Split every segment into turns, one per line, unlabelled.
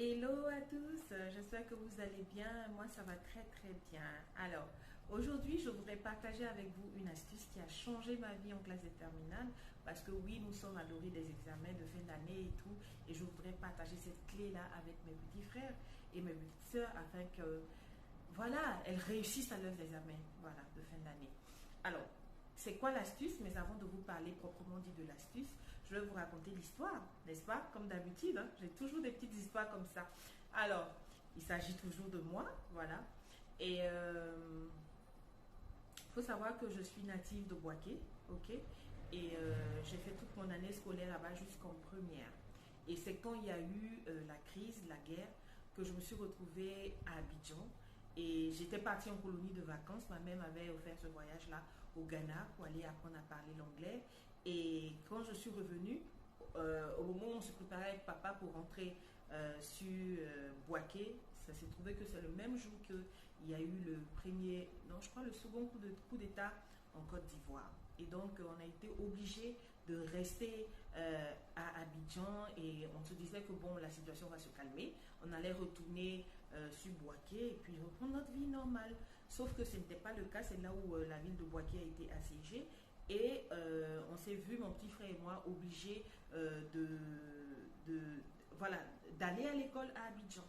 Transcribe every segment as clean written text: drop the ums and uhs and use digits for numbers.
Hello à tous, j'espère que vous allez bien. Moi, ça va très très bien. Alors, aujourd'hui, je voudrais partager avec vous une astuce qui a changé ma vie en classe de terminale. Parce que oui, nous sommes à l'orée des examens de fin d'année et tout. Et je voudrais partager cette clé-là avec mes petits frères et mes petites sœurs afin que, voilà, elles réussissent à leurs examens, voilà, de fin d'année. Alors, c'est quoi l'astuce? Mais avant de vous parler proprement dit de l'astuce, je vais vous raconter l'histoire, n'est-ce pas? Comme d'habitude, hein, j'ai toujours des petites histoires comme ça. Alors, il s'agit toujours de moi, voilà. Et faut savoir que je suis native de Boaké, ok? Et j'ai fait toute mon année scolaire là-bas jusqu'en première. Et c'est quand il y a eu la crise, la guerre, que je me suis retrouvée à Abidjan. Et j'étais partie en colonie de vacances. Ma mère m'avait offert ce voyage-là au Ghana pour aller apprendre à parler l'anglais. Et quand je suis revenue, au moment où on se préparait avec papa pour rentrer sur Boaké, ça s'est trouvé que c'est le même jour qu'il y a eu le premier, non, je crois le second coup d'État en Côte d'Ivoire. Et donc, on a été obligé de rester à Abidjan et on se disait que bon, la situation va se calmer. On allait retourner sur Boaké et puis reprendre notre vie normale. Sauf que ce n'était pas le cas. C'est là où la ville de Boaké a été assiégée. Et on s'est vu, mon petit frère et moi, obligés voilà, d'aller à l'école à Abidjan.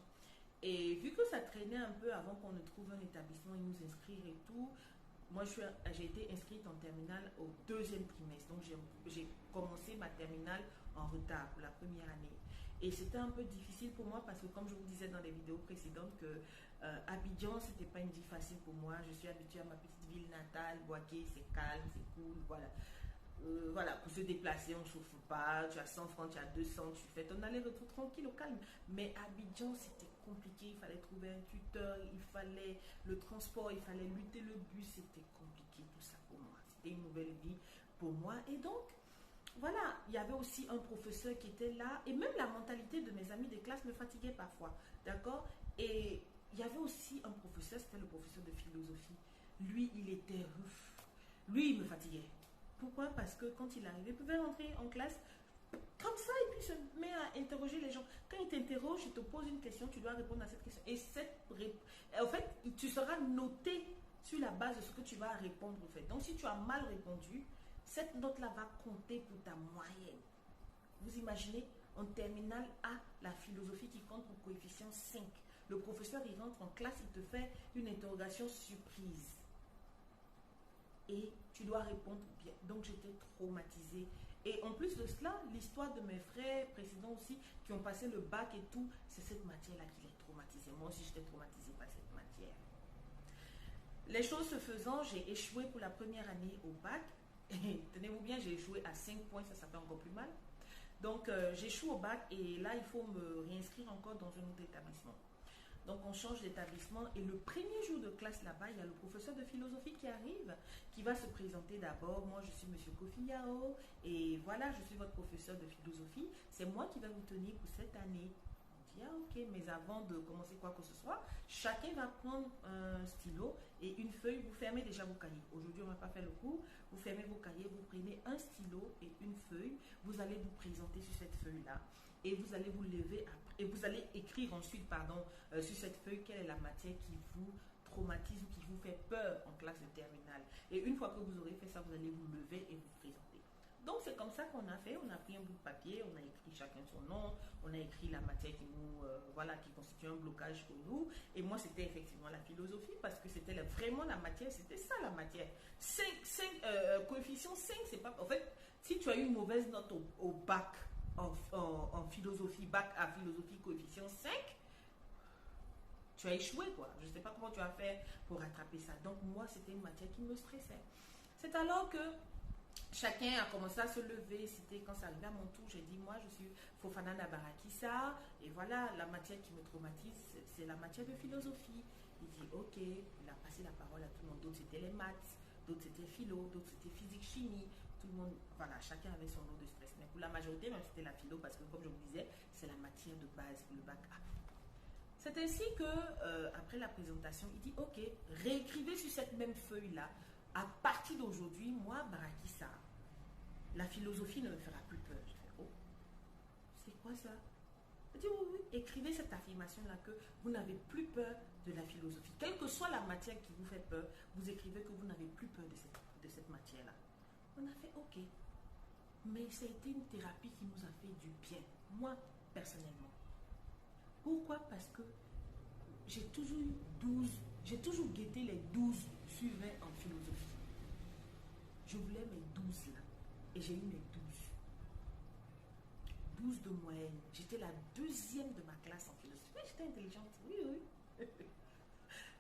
Et vu que ça traînait un peu avant qu'on ne trouve un établissement et nous inscrire et tout, moi, j'ai été inscrite en terminale au deuxième trimestre. Donc, j'ai commencé ma terminale en retard pour la première année. Et c'était un peu difficile pour moi parce que, comme je vous disais dans les vidéos précédentes, que Abidjan, c'était pas une vie facile pour moi. Je suis habituée à ma petite ville natale, Boaké, c'est calme, c'est cool, voilà. Voilà, pour se déplacer, on ne souffre pas, tu as 100 francs, tu as 200, tu fais ton aller-retour tranquille au calme. Mais Abidjan, c'était compliqué, il fallait trouver un tuteur, il fallait le transport, il fallait lutter le bus, c'était compliqué tout ça pour moi. C'était une nouvelle vie pour moi. Et donc, voilà, il y avait aussi un professeur qui était là, et même la mentalité de mes amis de classe me fatiguait parfois, d'accord? Et il y avait aussi un professeur, c'était le professeur de philosophie. Lui, il était... Lui, il me fatiguait. Pourquoi? Parce que quand il arrivait, il pouvait rentrer en classe comme ça et puis se met à interroger les gens. Quand il t'interroge, il te pose une question, tu dois répondre à cette question. Et en fait, tu seras noté sur la base de ce que tu vas répondre. En fait. Donc, si tu as mal répondu, cette note-là va compter pour ta moyenne. Vous imaginez, en terminale A, la philosophie qui compte pour coefficient 5. Le professeur, il rentre en classe, il te fait une interrogation surprise. Et tu dois répondre bien. Donc j'étais traumatisée. Et en plus de cela, l'histoire de mes frères précédents aussi, qui ont passé le bac et tout, c'est cette matière-là qui les traumatisait. Moi aussi, j'étais traumatisée par cette matière. Les choses se faisant, j'ai échoué pour la première année au bac. Et tenez-vous bien, j'ai échoué à 5 points, ça fait encore plus mal. Donc j'échoue au bac et là, il faut me réinscrire encore dans un autre établissement. Donc on change d'établissement et le premier jour de classe là-bas, il y a le professeur de philosophie qui arrive, qui va se présenter d'abord. Moi, je suis Monsieur Kofi Yao et voilà, je suis votre professeur de philosophie. C'est moi qui vais vous tenir pour cette année. On dit, ah ok, mais avant de commencer quoi que ce soit, chacun va prendre un stylo et une feuille. Vous fermez déjà vos cahiers. Aujourd'hui, on ne va pas faire le cours. Vous fermez vos cahiers, vous prenez un stylo et une feuille. Vous allez vous présenter sur cette feuille-là et vous allez vous lever après, et vous allez écrire ensuite, pardon, sur cette feuille quelle est la matière qui vous traumatise ou qui vous fait peur en classe de terminale. Et une fois que vous aurez fait ça, vous allez vous lever et vous présenter. Donc c'est comme ça qu'on a fait, on a pris un bout de papier, on a écrit chacun son nom, on a écrit la matière qui nous, voilà, qui constitue un blocage pour nous. Et moi c'était effectivement la philosophie parce que c'était vraiment la matière, c'était ça la matière. 5 coefficient 5, c'est pas... En fait, si tu as eu une mauvaise note au bac en philosophie, bac à philosophie coefficient 5, tu as échoué quoi. Je ne sais pas comment tu as fait pour rattraper ça. Donc moi c'était une matière qui me stressait. C'est alors que chacun a commencé à se lever. C'était quand ça arrivait à mon tour, j'ai dit moi je suis Fofana Nabarakissa et voilà la matière qui me traumatise, c'est la matière de philosophie. Il dit ok, il a passé la parole à tout le monde. D'autres c'était les maths, d'autres c'était philo, d'autres c'était physique, chimie. Tout le monde, voilà, chacun avait son lot de stress. Mais pour la majorité, même c'était la philo parce que comme je vous disais, c'est la matière de base pour le bac A. C'est ainsi que après la présentation, il dit ok, réécrivez sur cette même feuille là. À partir d'aujourd'hui, moi, Barakissa, la philosophie ne me fera plus peur. Je fais, oh, c'est quoi ça? Je dis oui, oui, écrivez cette affirmation-là que vous n'avez plus peur de la philosophie. Quelle que soit la matière qui vous fait peur, vous écrivez que vous n'avez plus peur de cette matière-là. On a fait OK. Mais ça a été une thérapie qui nous a fait du bien. Moi, personnellement. Pourquoi? Parce que j'ai toujours eu 12, j'ai toujours guetté les 12 sur 20 en philosophie. Je voulais mes 12 là. Et j'ai eu mes 12 de moyenne. J'étais la deuxième de ma classe en philosophie. Oui, j'étais intelligente. Oui, oui.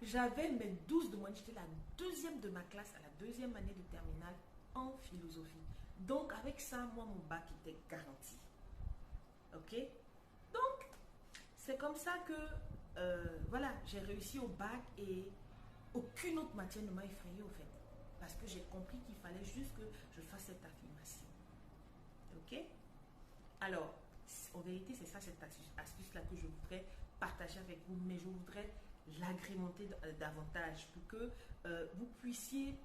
J'avais mes 12 de moyenne. J'étais la deuxième de ma classe à la deuxième année de terminale en philosophie. Donc, avec ça, moi, mon bac était garanti. OK? Donc, c'est comme ça que, voilà, j'ai réussi au bac et aucune autre matière ne m'a effrayée, au fait. Parce que j'ai compris qu'il fallait juste que je fasse cette affirmation. OK? Alors, en vérité, c'est ça, cette astuce-là que je voudrais partager avec vous, mais je voudrais l'agrémenter davantage pour que vous puissiez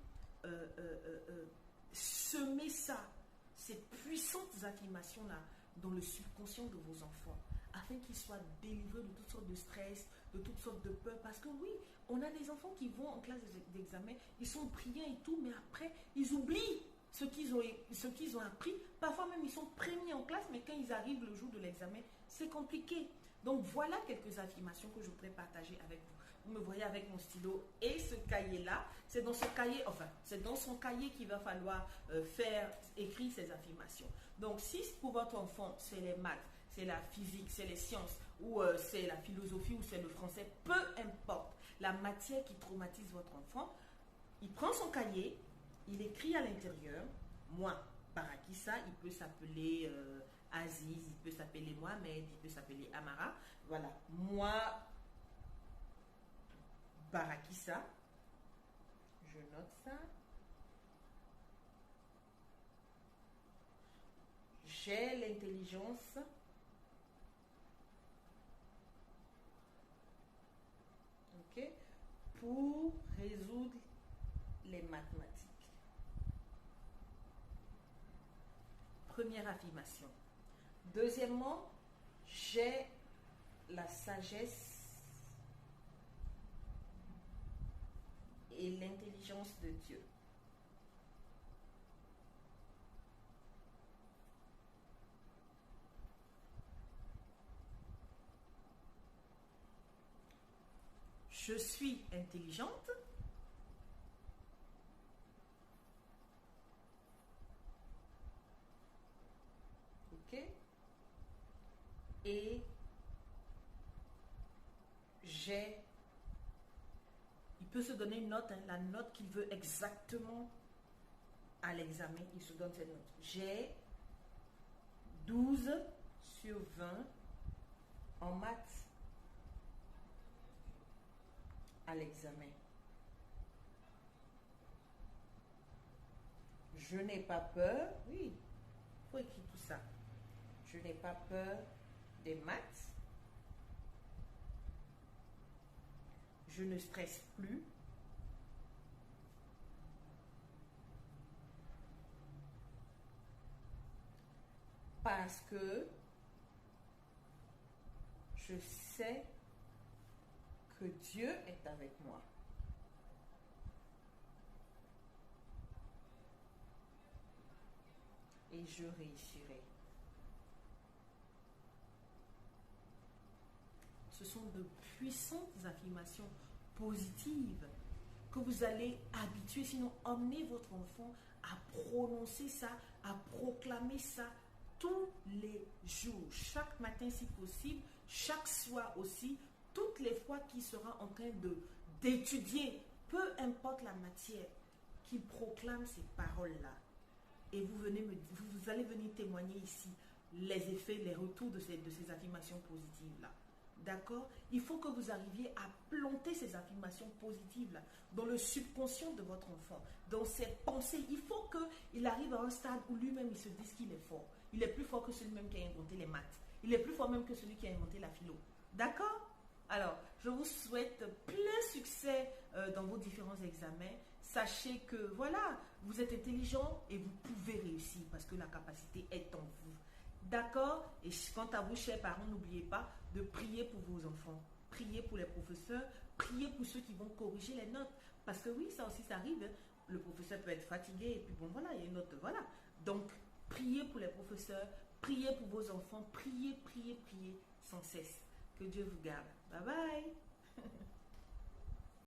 semer ça, ces puissantes affirmations-là dans le subconscient de vos enfants, afin qu'ils soient délivrés de toutes sortes de stress, de toutes sortes de peurs. Parce que oui, on a des enfants qui vont en classe d'examen, ils sont brillants et tout, mais après, ils oublient ce qu'ils ont appris. Parfois même, ils sont premiers en classe, mais quand ils arrivent le jour de l'examen, c'est compliqué. Donc, voilà quelques affirmations que je voudrais partager avec vous. Vous me voyez avec mon stylo et ce cahier-là. C'est dans ce cahier, enfin, c'est dans son cahier qu'il va falloir écrire ces affirmations. Donc, si pour votre enfant, c'est les maths, c'est la physique, c'est les sciences, ou c'est la philosophie, ou c'est le français, peu importe la matière qui traumatise votre enfant, il prend son cahier, il écrit à l'intérieur, moi, Barakissa, il peut s'appeler Aziz, il peut s'appeler Mohamed, il peut s'appeler Amara. Voilà, moi, Barakissa, je note ça. J'ai l'intelligence pour résoudre les mathématiques. Première affirmation. Deuxièmement, j'ai la sagesse et l'intelligence de Dieu. Je suis intelligente. OK? Et j'ai... Il peut se donner une note, hein, la note qu'il veut exactement à l'examen, il se donne cette note. J'ai 12 sur 20 en maths à l'examen. Je n'ai pas peur, oui, il faut écrire tout ça. Je n'ai pas peur des maths. Je ne stresse plus. Parce que je sais que Dieu est avec moi. Et je réussirai. Ce sont de puissantes affirmations positives que vous allez habituer, sinon emmenez votre enfant à prononcer ça, à proclamer ça tous les jours, chaque matin si possible, chaque soir aussi, toutes les fois qu'il sera en train d'étudier, peu importe la matière, qu'il proclame ces paroles-là. Et vous allez venir témoigner ici les effets, les retours de ces affirmations positives-là. D'accord? Il faut que vous arriviez à planter ces affirmations positives-là dans le subconscient de votre enfant, dans ses pensées. Il faut qu'il arrive à un stade où lui-même, il se dise qu'il est fort. Il est plus fort que celui-même qui a inventé les maths. Il est plus fort même que celui qui a inventé la philo. D'accord? Alors, je vous souhaite plein succès dans vos différents examens. Sachez que, voilà, vous êtes intelligent et vous pouvez réussir parce que la capacité est en vous. D'accord? Et quant à vous, chers parents, n'oubliez pas de prier pour vos enfants. Priez pour les professeurs. Priez pour ceux qui vont corriger les notes. Parce que oui, ça aussi, ça arrive. Hein. Le professeur peut être fatigué et puis bon, voilà, il y a une note. Voilà. Donc, priez pour les professeurs. Priez pour vos enfants. Priez, priez, priez sans cesse. Que Dieu vous garde. Bye bye.